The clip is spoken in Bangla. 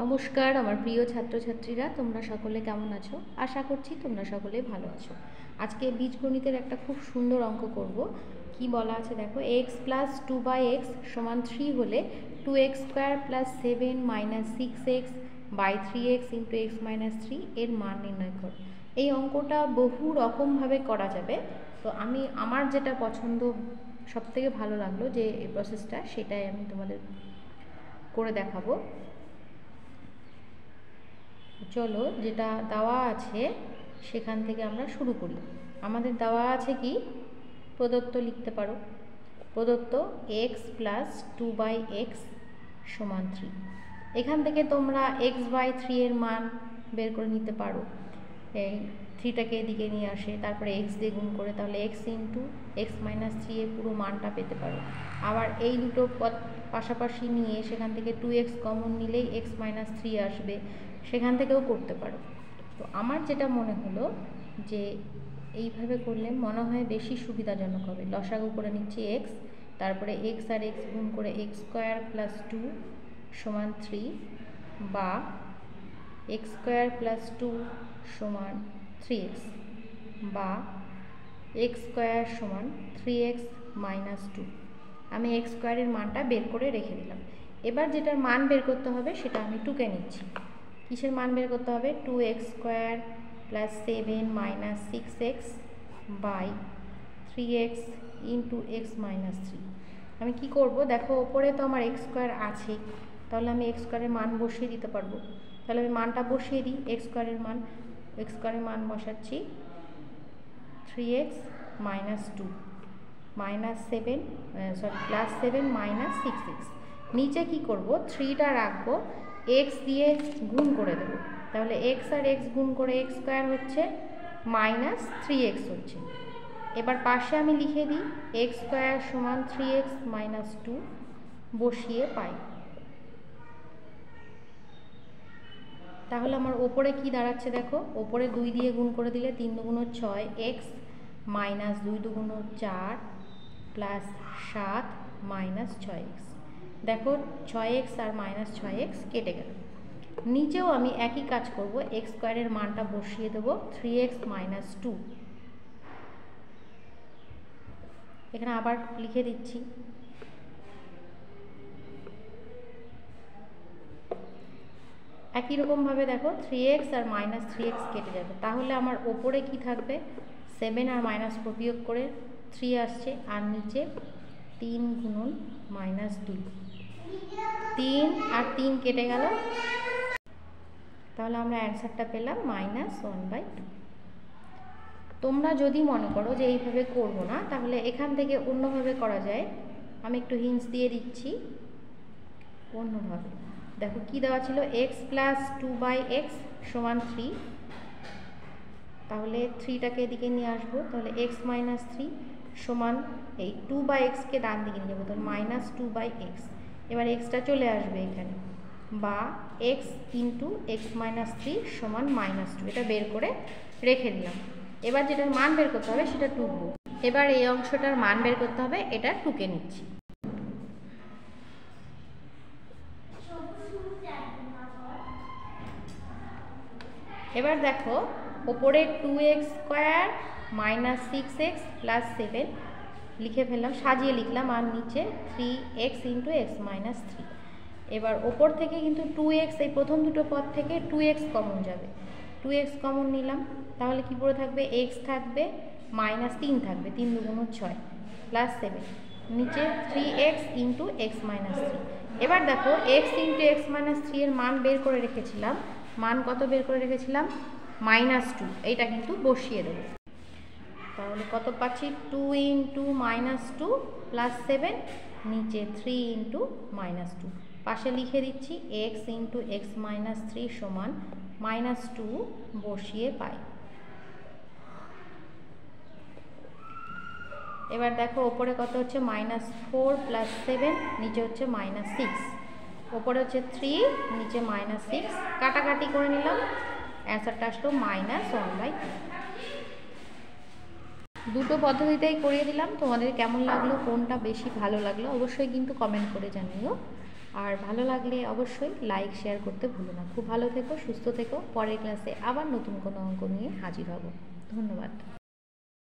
নমস্কার আমার প্রিয় ছাত্রছাত্রীরা, তোমরা সকলে কেমন আছো? আশা করছি তোমরা সকলে ভালো আছো। আজকে বীজগণিতের একটা খুব সুন্দর অঙ্ক করব। কি বলা আছে দেখো, x প্লাস 2/x সমান 3 হলে 2x square plus 7 minus 6x by 3x into x minus 3 এর মান নির্ণয় করো। এই অঙ্কটা বহু রকমভাবে করা যাবে, তো আমার যেটা পছন্দ সবথেকে ভালো লাগলো যে এই প্রসেসটা, সেটাই আমি তোমাদের করে দেখাবো। চলো, যেটা দেওয়া আছে সেখান থেকে আমরা শুরু করি। আমাদের দেওয়া আছে কি, প্রদত্ত লিখতে পারো, প্রদত্ত x প্লাস 2/x সমান 3। এখান থেকে তোমরা x/3 এর মান বের করে নিতে পারো। এই 3টাকে এদিকে নিয়ে আসে, তারপরে x দিয়ে গুণ করে, তাহলে x ইন্টু এক্স মাইনাস 3 এর পুরো মানটা পেতে পারো। আবার এই দুটো পদ পাশাপাশি নিয়ে সেখান থেকে 2x কমন নিলেই x মাইনাস 3 আসবে, সেখান থেকেও করতে পারো। তো আমার যেটা মনে হলো যে এইভাবে করলে মনে হয় বেশি সুবিধাজনক হবে। লসাগু করে নিচ্ছি x, তারপরে x আর x গুণ করে x স্কোয়ার প্লাস 2 সমান 3, বা x স্কোয়ার প্লাস 2 সমান 3x, বা x স্কোয়ার সমান 3x মাইনাস 2। আমি x স্কোয়ারের মানটা বের করে রেখে দিলাম। এবার যেটার মান বের করতে হবে সেটা আমি টুকে নিচ্ছি। কিসের মান বের করতে হবে? 2x square plus 7 minus 6x by 3x into x minus 3। আমি কি করব দেখো, ওপরে তো আমার x স্কোয়ার আছে, তাহলে আমি x স্কোয়ারের মান বসিয়ে দিতে পারবো। তাহলে আমি মানটা বসিয়ে দিই, x স্কোয়ারের মান বসাচ্ছি 3x minus 2 minus 7 plus 7 minus 6x। নিচে কি করব, 3টা রাখবো, x দিয়ে গুণ করে দেবো, তাহলে x আর x গুণ করে x স্কোয়ার হচ্ছে মাইনাস 3x হচ্ছে। এবার পাশে আমি লিখে দিই x স্কোয়ার সমান 3x মাইনাস 2 বসিয়ে পাই। তাহলে আমার ওপরে কি দাঁড়াচ্ছে দেখো, ওপরে 2 দিয়ে গুণ করে দিলে 3 দুগুণ 6x মাইনাস 2 দুগুণ 4 প্লাস 7 মাইনাস 6x। দেখো 6x আর মাইনাস 6x কেটে গেল। নিচেও আমি একই কাজ করব, x স্কোয়ারের মানটা বসিয়ে দেবো 3x মাইনাস 2। এখানে আবার লিখে দিচ্ছি, একই রকমভাবে দেখো 3x আর মাইনাস 3x কেটে যাবে। তাহলে আমার ওপরে কি থাকবে, 7 আর মাইনাস বিয়োগ করে 3 আসছে, আর নিচে 3 গুণন মাইনাস 2, 3 আর 3 কেটে গেল, তাহলে আমরা অ্যান্সারটা পেলাম মাইনাস 1/2। তোমরা যদি মনে করো যে এইভাবে করব না, তাহলে এখান থেকে অন্যভাবে করা যায়। আমি একটু হিন্টস দিয়ে দিচ্ছি অন্যভাবে। দেখো কি দেওয়া ছিল, x প্লাস 2/x সমান 3, তাহলে 3টাকে এদিকে নিয়ে আসবো, তাহলে x মাইনাস 3 সমান এই 2/xকে ডান দিকে নিয়ে যাবো, তাহলে মাইনাস 2/x। এবার xটা চলে আসবে এখানে, বা x ইন্টু এক্স মাইনাস 3 সমান মাইনাস 2, এটা বের করে রেখে দিলাম। এবার যেটার মান বের করতে হবে সেটা টুকবো। এবার এই অংশটার মান বের করতে হবে, এটা টুকে নিচ্ছি। এবার দেখো, ওপরে 2x square minus 6x plus 7 লিখে ফেললাম, সাজিয়ে লিখলাম, আর নিচে 3x ইন্টু এক্স মাইনাস 3। এবার ওপর থেকে কিন্তু 2x, এই প্রথম দুটো পদ থেকে 2x কমন যাবে, 2x কমন নিলাম, তাহলে কি পড়ে থাকবে, x থাকবে মাইনাস 3 থাকবে, 3 দুগুণ 6 প্লাস 7, নিচে 3x ইন্টু এক্স মাইনাস 3। এবার দেখো x ইন্টু এক্স মাইনাস 3 এর মান বের করে রেখেছিলাম, মান কত বের করে রেখেছিলাম, মাইনাস 2, এইটা কিন্তু বসিয়ে দেবো। তাহলে কত পাচ্ছি, 2 ইন্টু মাইনাস 2 প্লাস 7, নিচে 3 ইন্টু মাইনাস 2, পাশে লিখে দিচ্ছি x ইন্টু এক্স মাইনাস 3 সমান মাইনাস 2 বসিয়ে পাই। এবার দেখো ওপরে কত হচ্ছে, মাইনাস 4 প্লাস 7, নিচে হচ্ছে মাইনাস 6, ওপরে হচ্ছে 3, নিচে মাইনাস 6, কাটাকাটি করে নিলাম, অ্যান্সারটা আসলো মাইনাস 1/2। দুটো পদ্ধতিতেই করিয়ে দিলাম। তোমাদের কেমন লাগলো, কোনটা বেশি ভালো লাগলো অবশ্যই কিন্তু কমেন্ট করে জানিও। আর ভালো লাগলে অবশ্যই লাইক শেয়ার করতে ভুলো না। খুব ভালো থেকো, সুস্থ থেকো। পরের ক্লাসে আবার নতুন কোনো অঙ্ক নিয়ে হাজির হব। ধন্যবাদ।